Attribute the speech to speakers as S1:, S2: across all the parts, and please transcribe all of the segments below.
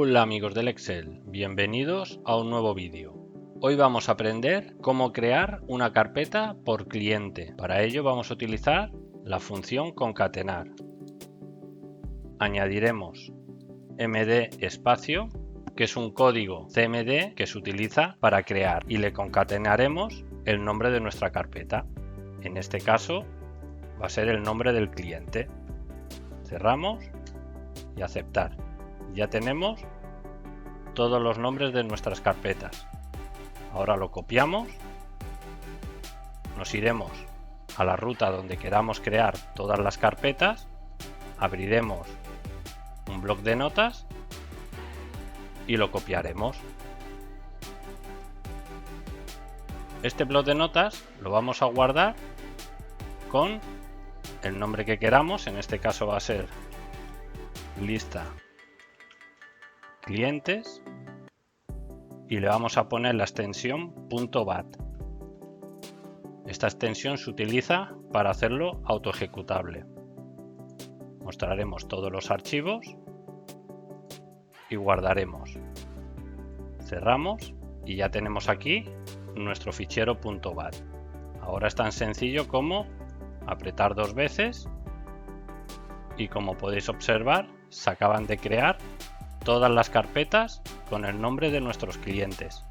S1: Hola amigos del Excel, bienvenidos a un nuevo vídeo. Hoy vamos a aprender cómo crear una carpeta por cliente. Para ello vamos a utilizar la función concatenar. Añadiremos md espacio, que es un código CMD que se utiliza para crear, y le concatenaremos el nombre de nuestra carpeta. En este caso va a ser el nombre del cliente. Cerramos y aceptar. Ya tenemos todos los nombres de nuestras carpetas. Ahora lo copiamos, nos iremos a la ruta donde queramos crear todas las carpetas, abriremos un bloc de notas y lo copiaremos. Este bloc de notas lo vamos a guardar con el nombre que queramos, en este caso va a ser lista clientes, y le vamos a poner la extensión .bat. Esta extensión se utiliza para hacerlo autoejecutable. Mostraremos todos los archivos y guardaremos. Cerramos y ya tenemos aquí nuestro fichero .bat. Ahora es tan sencillo como apretar dos veces y, como podéis observar, se acaban de crear todas las carpetas con el nombre de nuestros clientes.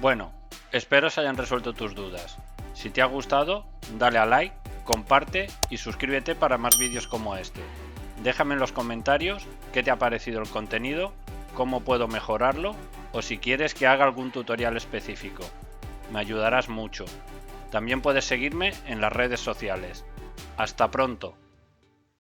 S1: Bueno, espero se hayan resuelto tus dudas. Si te ha gustado, dale a like, comparte y suscríbete para más vídeos como este. Déjame en los comentarios qué te ha parecido el contenido, cómo puedo mejorarlo o si quieres que haga algún tutorial específico. Me ayudarás mucho. También puedes seguirme en las redes sociales. Hasta pronto.